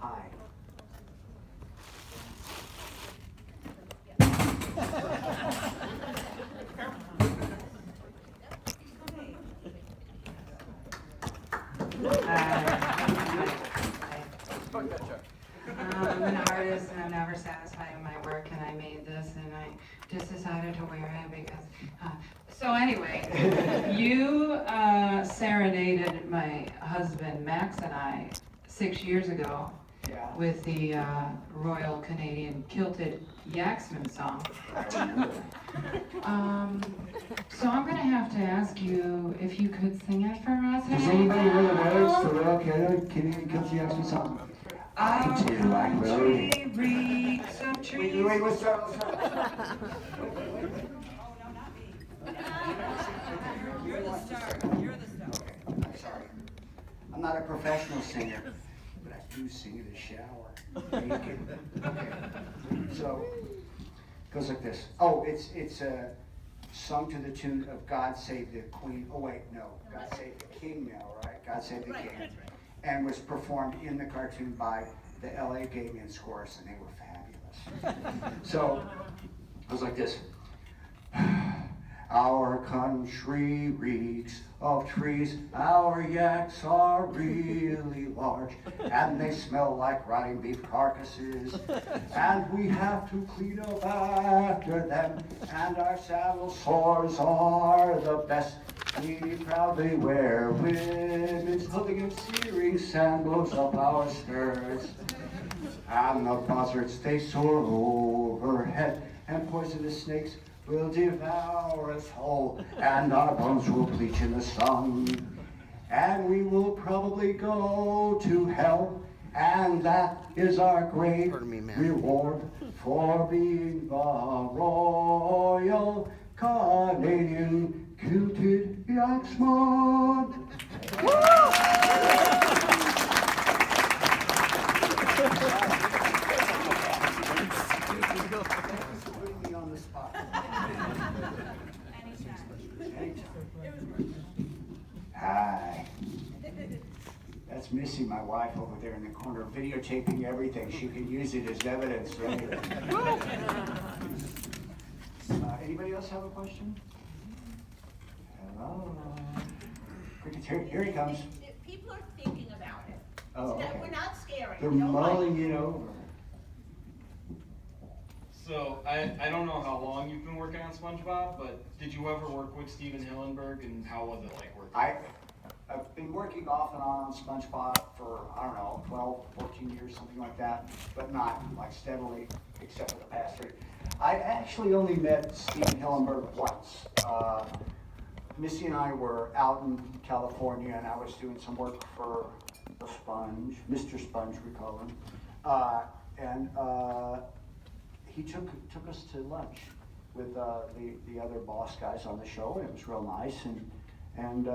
Hi. I'm an artist and I'm never satisfied with my work, and I made this and I just decided to wear it because, so anyway, you serenaded my husband Max and I 6 years ago Yeah. with the Royal Canadian Kilted Yaxman song. So I'm gonna have to ask you if you could sing it for us. Does anybody know the words to the Royal Canadian Guilty Action song? I do like melody. Reeks of trees. Wait, let's start. You're the star. You're the star. Okay, I'm sorry. I'm not a professional singer, but I do sing in the shower. Okay. So, it goes like this. Oh, it's sung to the tune of God Save the Queen. Oh wait, no. God Save the King now, right? God Save the King. And was performed in the cartoon by the LA Gay Men's Chorus, and they were fabulous. So, it goes like this. Our country reeks of trees, our yaks are really large, and they smell like rotting beef carcasses, and we have to clean up after them, and our saddle sores are the best. We proudly wear women's clothing and searing sandals up our skirts, and the buzzards they soar overhead, and poisonous snakes will devour us whole, and our bones will bleach in the sun, and we will probably go to hell, and that is our great reward for being the Royal Canadian Kilted Yaxman. Thanks for putting me on the spot. Hi. That's Missy, my wife, over there in the corner, videotaping everything. She can use it as evidence, right? Anybody else have a question? Hello. Here he comes. People are thinking about it. Oh, okay. We're not scary. They're We don't like mulling it over. So, I don't know how long you've been working on SpongeBob, but did you ever work with Steven Hillenburg, and how was it like working? I've been working off and on SpongeBob for, I don't know, 12, 14 years, something like that, but not like steadily, except for the past 3. I actually only met Steven Hillenburg once. Missy and I were out in California, and I was doing some work for the Sponge, Mr. Sponge we call him, and he took us to lunch with the other boss guys on the show, and it was real nice, and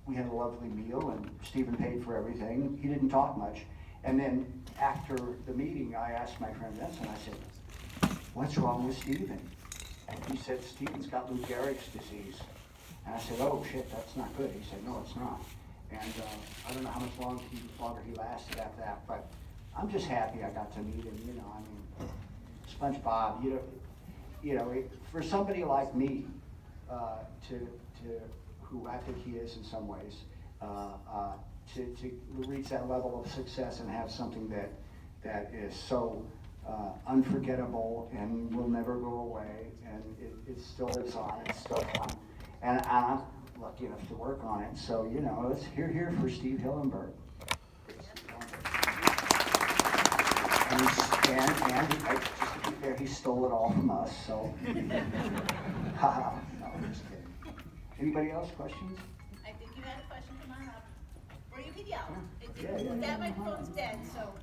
we had a lovely meal, and Steven paid for everything. He didn't talk much, and then after the meeting, I asked my friend Vincent, I said, "What's wrong with Steven?" And he said, "Steven's got Lou Gehrig's disease." And I said, "Oh shit, that's not good." He said, "No, it's not." And I don't know how much longer he lasted after that, but I'm just happy I got to meet him. You know, I mean, SpongeBob. For somebody like me, who I think he is in some ways, to reach that level of success and have something that is so unforgettable and will never go away, and it still lives on. It's still fun. And I'm lucky enough to work on it. So, let's hear for Steve Hillenburg. And just to be fair, he stole it all from us, so. Haha, no, I'm just kidding. Anybody else, questions? I think you had a question, come on up. Or you can yell. Yeah. That microphone's dead, so.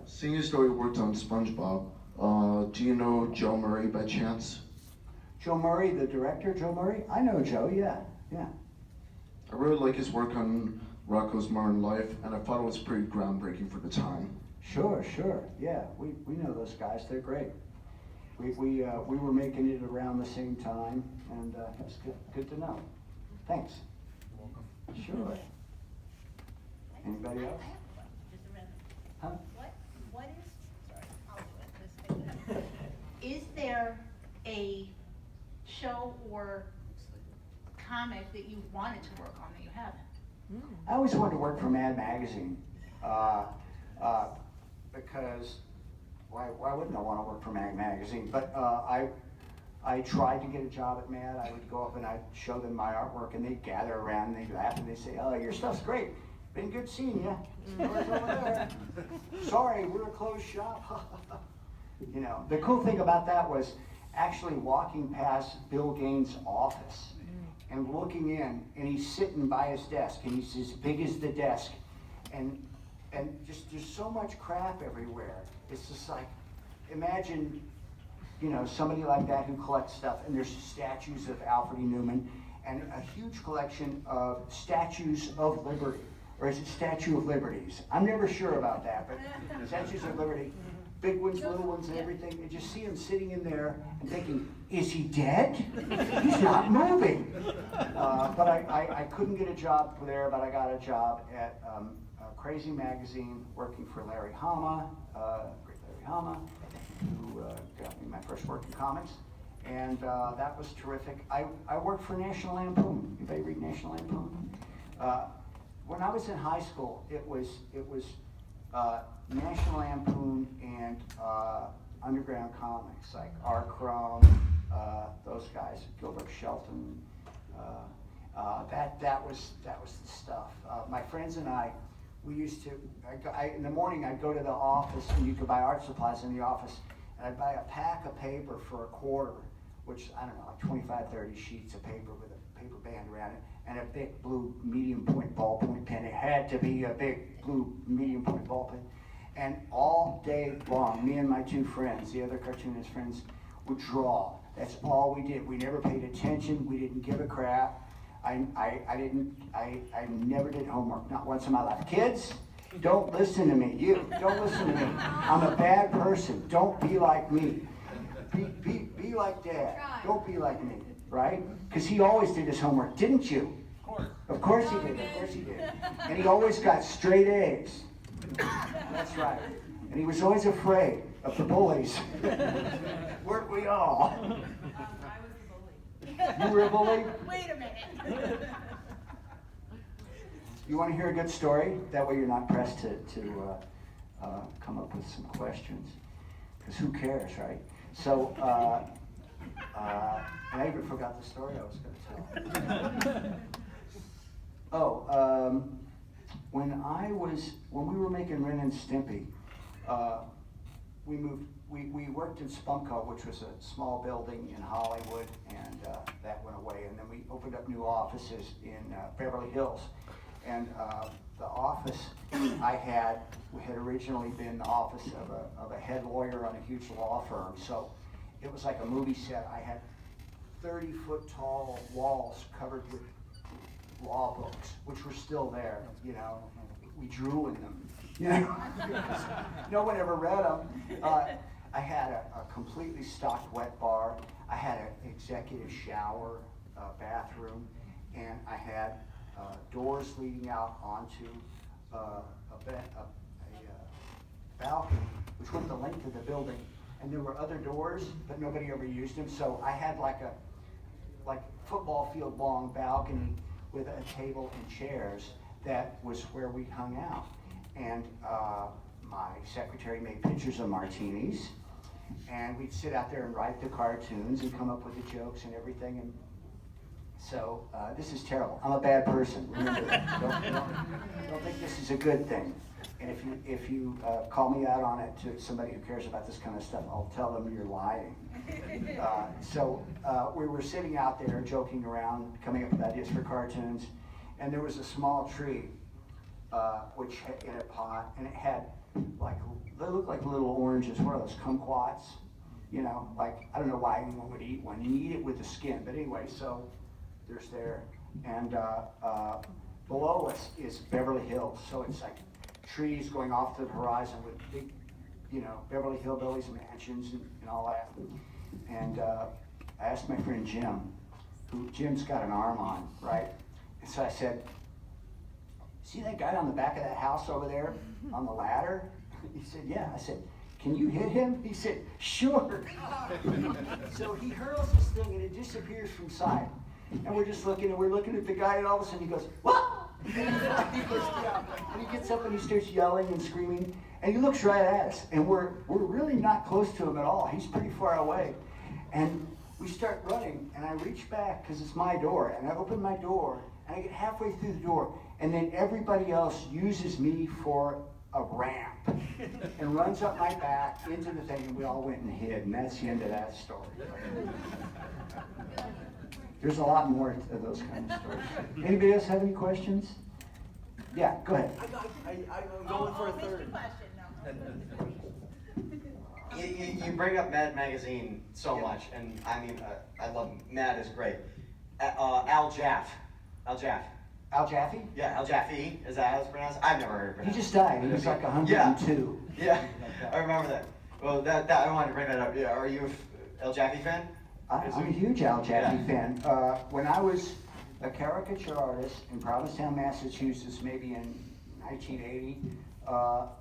Senior Story worked on SpongeBob. Do you know Joe Murray by chance? Joe Murray, the director, Joe Murray? I know Joe, yeah. I really like his work on Rocko's Modern Life, and I thought it was pretty groundbreaking for the time. Sure, yeah. We know those guys, they're great. We were making it around the same time, and it's good to know. Thanks. Sure. Anybody else? I have a question, just a random. Huh? What is, sorry, I'll do it. Is there a show or comic that you wanted to work on that you haven't? I always wanted to work for Mad Magazine, because why wouldn't I want to work for Mad Magazine? But I tried to get a job at Mad. I would go up and I'd show them my artwork, and they'd gather around and they'd laugh and they'd say, "Oh, your stuff's great. Been good seeing you. Where's over there? Sorry, we're a closed shop." You know, the cool thing about that was actually walking past Bill Gaines' office and looking in, and he's sitting by his desk, and he's as big as the desk, and just there's so much crap everywhere. It's just like, imagine, you know, somebody like that who collects stuff, and there's statues of Alfred E. Newman, and a huge collection of statues of liberty, or is it Statue of Liberties? I'm never sure about that, but statues of liberty, big ones, little ones, and everything. And just see him sitting in there and thinking, is he dead? He's not moving. But I couldn't get a job there, but I got a job at Crazy Magazine, working for Larry Hama, great Larry Hama, who got me my first work in comics. And that was terrific. I worked for National Lampoon. Anybody read National Lampoon? When I was in high school, it was National Lampoon and underground comics like R. Crumb, those guys, Gilbert Shelton. That was the stuff. My friends and I, we used to. In the morning, I'd go to the office, and you could buy art supplies in the office, and I'd buy a pack of paper for $1, which I don't know, like 25, 30 sheets of paper with a paper band around it, and a big blue medium point ballpoint pen. It had to be a big blue medium point ball pen. And all day long, me and my two friends, the other cartoonist friends, would draw. That's all we did. We never paid attention. We didn't give a crap. I never did homework, not once in my life. Kids, don't listen to me. You, don't listen to me. I'm a bad person. Don't be like me. Be like Dad. Don't be like me, right? Because he always did his homework, didn't you? Of course he did. Of course he did. And he always got straight A's. That's right. And he was always afraid of the bullies. Weren't we all? I was the bully. You were a bully? Wait a minute. You want to hear a good story? That way you're not pressed to come up with some questions. Because who cares, right? So, and I even forgot the story I was going to tell. When we were making Ren and Stimpy, we worked in Spunko, which was a small building in Hollywood, and that went away. And then we opened up new offices in Beverly Hills. And the office I had originally been the office of a head lawyer on a huge law firm. So it was like a movie set. I had 30-foot tall walls covered with law books, which were still there, you know. We drew in them, you know. No one ever read them. I had a completely stocked wet bar. I had an executive shower, bathroom, and I had doors leading out onto a balcony, which went the length of the building. And there were other doors, but nobody ever used them. So I had like football field long balcony with a table and chairs. That was where we hung out. And my secretary made pictures of martinis, and we'd sit out there and write the cartoons and come up with the jokes and everything. And so this is terrible. I'm a bad person. Remember that. Don't think this is a good thing. And if you call me out on it to somebody who cares about this kind of stuff, I'll tell them you're lying. So we were sitting out there joking around, coming up with ideas for cartoons, and there was a small tree, which had in a pot, and it had they looked like little oranges. What are those, kumquats? You know, like, I don't know why anyone would eat one. You eat it with the skin, but anyway, so there's there. And below us is Beverly Hills, so it's like trees going off to the horizon with big, you know, Beverly Hillbillies and mansions and all that. And I asked my friend Jim, Jim's got an arm on, right? And so I said, see that guy on the back of that house over there on the ladder? He said, yeah. I said, can you hit him? He said, sure. So he hurls this thing and it disappears from sight. And we're just looking, and we're looking at the guy, and all of a sudden he goes, what? He goes down, and he gets up and he starts yelling and screaming, and he looks right at us, and we're really not close to him at all. He's pretty far away. And we start running, and I reach back, because it's my door, and I open my door, and I get halfway through the door, and then everybody else uses me for a ramp and runs up my back into the thing, and we all went and hid, and that's the end of that story. There's a lot more of those kind of stories. Anybody else have any questions? Yeah, go ahead. I'm going for a third. You bring up Mad Magazine so much, and I mean, I love Mad is great. Al Jaff. Al Jaffe? Yeah, Al Jaffe, is that how it's pronounced? I've never heard it He pronounced. just died. He was like 102. Yeah, I remember that. Well, I wanted to bring that up. Yeah, are you a Al Jaffe fan? I'm a huge Al Jaffe fan. When I was a caricature artist in Provincetown, Massachusetts, maybe in 1980,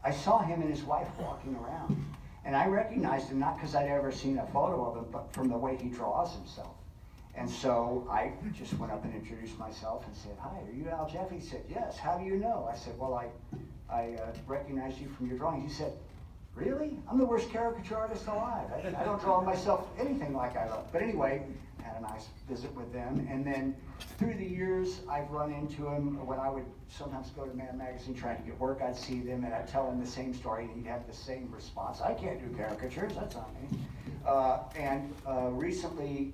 I saw him and his wife walking around. And I recognized him not because I'd ever seen a photo of him, but from the way he draws himself. And so I just went up and introduced myself and said, hi, are you Al Jaffe? He said, yes, how do you know? I said, well, I recognized you from your drawings. He said, really? I'm the worst caricature artist alive. I don't draw myself anything like I love. But anyway, had a nice visit with them. And then through the years, I've run into him when I would sometimes go to Mad Magazine trying to get work. I'd see them and I'd tell him the same story and he'd have the same response. I can't do caricatures, that's not me. And recently,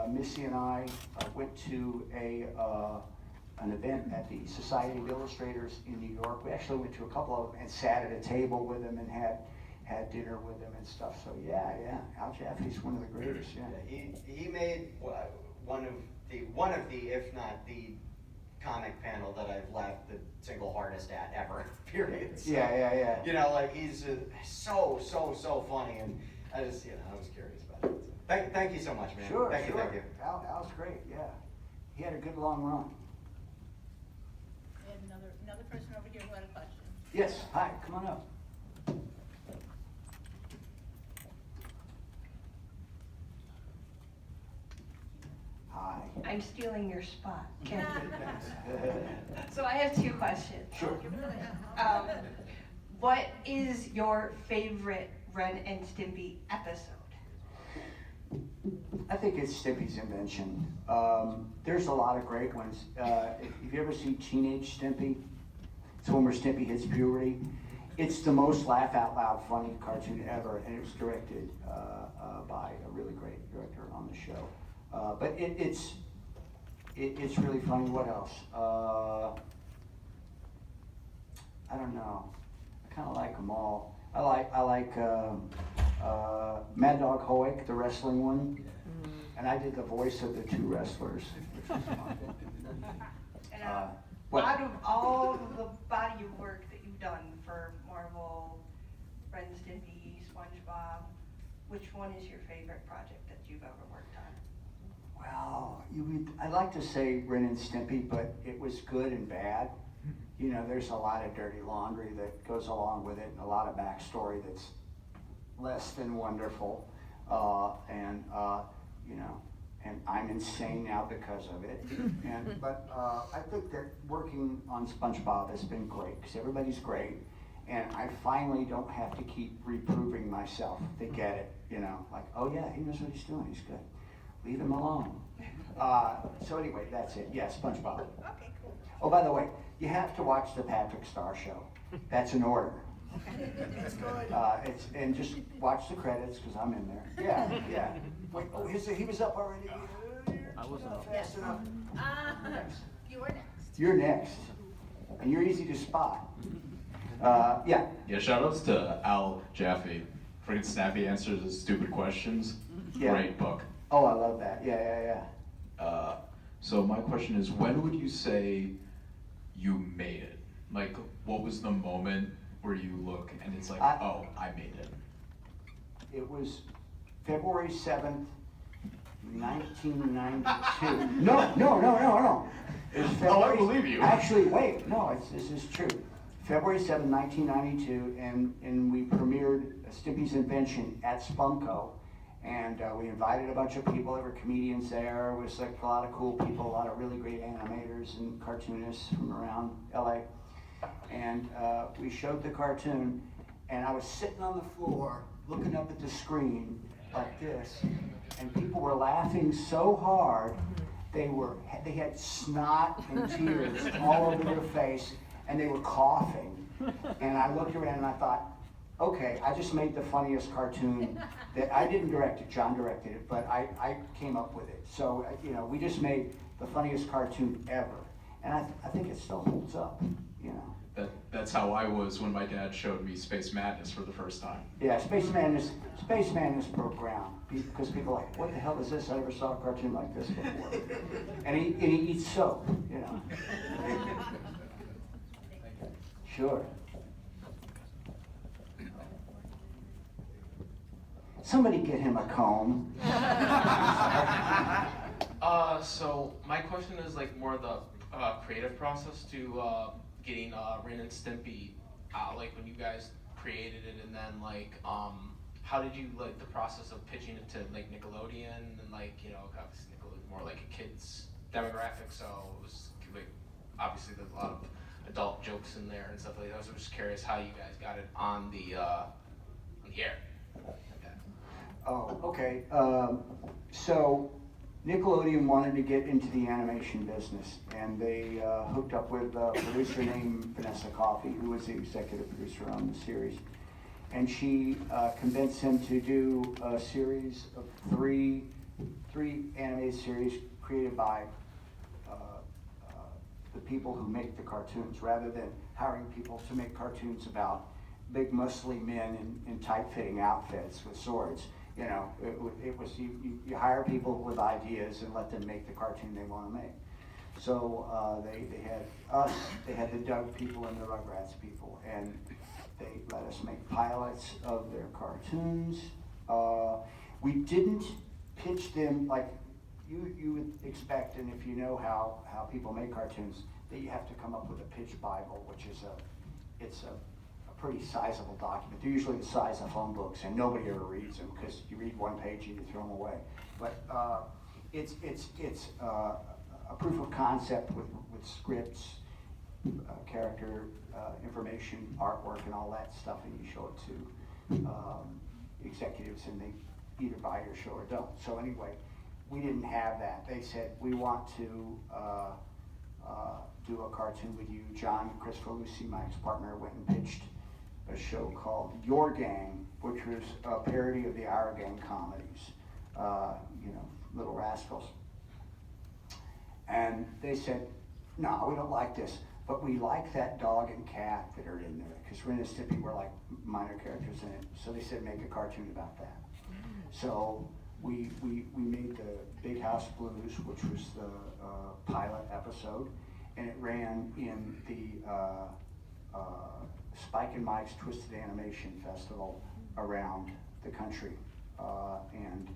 Missy and I went to an event at the Society of Illustrators in New York. We actually went to a couple of them and sat at a table with them and had dinner with them and stuff. So yeah, Al Jaffe's one of the greatest. Yeah. He made one of the, if not the comic panel that I've laughed the single hardest at ever. Period. So, Yeah. You know, like he's so funny, and I was curious about it. So, thank you so much, man. Sure. Thank you. Al's great. Yeah, he had a good long run. We have another person over here who had a question. Yes. Hi. Come on up. Hi. I'm stealing your spot, Ken. So I have two questions. Sure. What is your favorite Ren and Stimpy episode? I think it's Stimpy's invention. There's a lot of great ones. If you ever see Teenage Stimpy, it's one where Stimpy hits puberty. It's the most laugh out loud funny cartoon ever, and it was directed by a really great director on the show. But it's really funny. What else? I don't know. I kind of like them all. I like Mad Dog Hoek, the wrestling one, and I did the voice of the two wrestlers, which was fun. And what? out of all the body of work that you've done for Marvel, Ren and Stimpy, SpongeBob, which one is your favorite project that you've ever worked on? Well, I'd like to say Ren and Stimpy, but it was good and bad. You know, there's a lot of dirty laundry that goes along with it, and a lot of backstory that's less than wonderful. And I'm insane now because of it. But I think that working on SpongeBob has been great because everybody's great, and I finally don't have to keep reproving myself to get it. You know, like, oh yeah, he knows what he's doing. He's good. Leave him alone. So anyway, that's it. Yeah, SpongeBob. Okay, cool. Oh, by the way, you have to watch the Patrick Star Show. That's in order. That's good. And just watch the credits because I'm in there. Yeah. Wait, he was up already. I wasn't up fast enough. Next. You are next. You're next, and you're easy to spot. Yeah. Yeah, shout outs to Al Jaffe. Freaking snappy answers to stupid questions. Yeah. Great book. Oh, I love that. Yeah. So my question is, when would you say you made it? Like, what was the moment where you look and it's like, oh, I made it? It was February 7th, 1992. No. It was February, I believe you. Actually, wait, no, this is true. February 7th, 1992, and we premiered Stimpy's Invention at Spunko. And we invited a bunch of people. There were comedians there. It was like a lot of cool people, a lot of really great animators and cartoonists from around LA. And we showed the cartoon, and I was sitting on the floor looking up at the screen like this, and people were laughing so hard they had snot and tears all over their face, and they were coughing. And I looked around and I thought, okay, I just made the funniest cartoon that I didn't direct it, John directed it, but I came up with it. So, you know, we just made the funniest cartoon ever. And I think it still holds up, you know. That's how I was when my dad showed me Space Madness for the first time. Yeah, Space Madness broke ground because people are like, what the hell is this? I never saw a cartoon like this before. And he eats soap, you know. Sure. Somebody get him a comb. So my question is like more the creative process to getting Ren and Stimpy out, like when you guys created it, and then like how did you like the process of pitching it to like Nickelodeon, and like, you know, obviously Nickelodeon more like a kid's demographic, so it was like obviously there's a lot of adult jokes in there and stuff like that. So I'm just curious how you guys got it on the air. Oh, okay. So Nickelodeon wanted to get into the animation business, and they hooked up with a producer named Vanessa Coffey, who was the executive producer on the series. And she convinced him to do a series of three animated series created by the people who make the cartoons, rather than hiring people to make cartoons about big muscly men in tight-fitting outfits with swords. You know, it was you hire people with ideas and let them make the cartoon they want to make. So they had us, they had the Doug people and the Rugrats people, and they let us make pilots of their cartoons. We didn't pitch them like you would expect, and if you know how people make cartoons, that you have to come up with a pitch Bible, which is it's a pretty sizable document. They're usually the size of phone books, and nobody ever reads them because you read one page and you throw them away. But it's a proof of concept with scripts, character information, artwork, and all that stuff, and you show it to executives, and they either buy your show or don't. So anyway, we didn't have that. They said, we want to do a cartoon with you. John Christopher Lucy, my ex-partner, went and pitched a show called Your Gang, which was a parody of the Our Gang comedies, you know, Little Rascals. And they said, no, we don't like this, but we like that dog and cat that are in there, because Ren and Stimpy were like minor characters in it. So they said, make a cartoon about that. So we made the Big House Blues, which was the pilot episode, and it ran in the Spike and Mike's Twisted Animation Festival around the country, and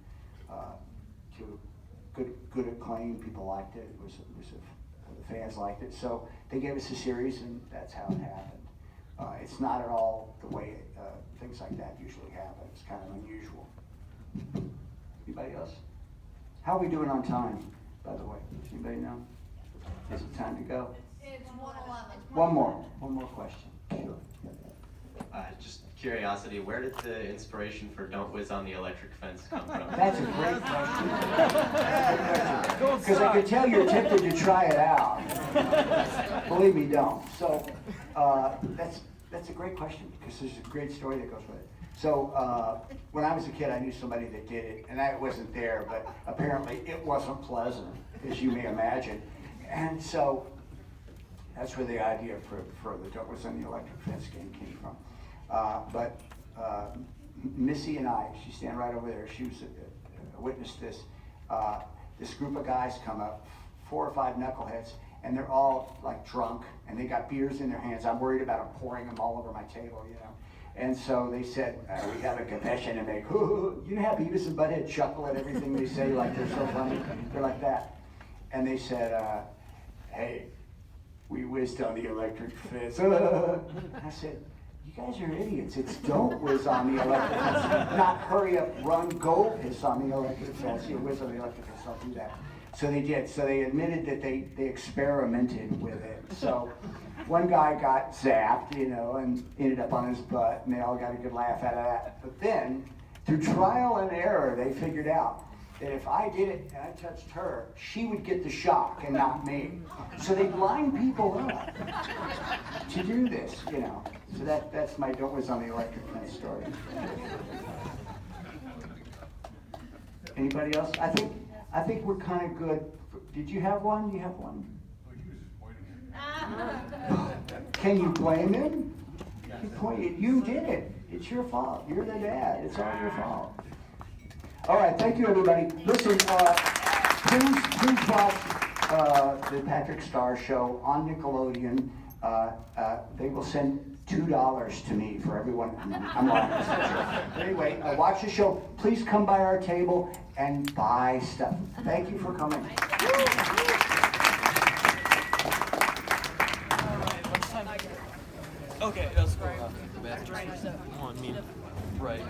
to good acclaim. People liked it. The fans liked it. So they gave us a series, and that's how it happened. It's not at all the way things like that usually happen. It's kind of unusual. Anybody else? How are we doing on time, by the way? Does anybody know? Is it time to go? It's 1:11. One more question. Sure. Just curiosity, where did the inspiration for Don't Whiz on the Electric Fence come from? That's a great question. Because I could tell you're tempted to try it out. Believe me, don't. So that's a great question, because there's a great story that goes with it. So when I was a kid, I knew somebody that did it, and I wasn't there, but apparently it wasn't pleasant, as you may imagine. And so that's where the idea for the Don't Whiz on the Electric Fence game came from. But Missy and I, she's standing right over there, she was witnessed this. This group of guys come up, 4 or 5 knuckleheads, and they're all like drunk, and they got beers in their hands. I'm worried about them pouring them all over my table, you know. And so they said, we have a confession to make. You know how Beavis and Butthead chuckle at everything they say, like they're so funny? They're like that. And they said, hey, we whizzed on the electric fence. I said, you guys are idiots. It's don't whiz on the electric fence. Not hurry up, run, go piss on the electric fence. You whiz on the electric fence, don't do that. So they did. So they admitted that they experimented with it. So one guy got zapped, you know, and ended up on his butt, and they all got a good laugh out of that. But then, through trial and error, they figured out that if I did it and I touched her, she would get the shock and not me. So they blind people up to do this, you know. So that's my don't whiz on the electric fence story. Anybody else? I think we're kind of good. Did you have one? You have one? Can you blame him? You did it. It's your fault. You're the dad. It's all your fault. All right, thank you, everybody. Listen, please watch the Patrick Star Show on Nickelodeon. They will send $2 to me for everyone. I'm lying. But anyway, watch the show. Please come by our table and buy stuff. Thank you for coming. Okay, that's cool. Come on, me. Right.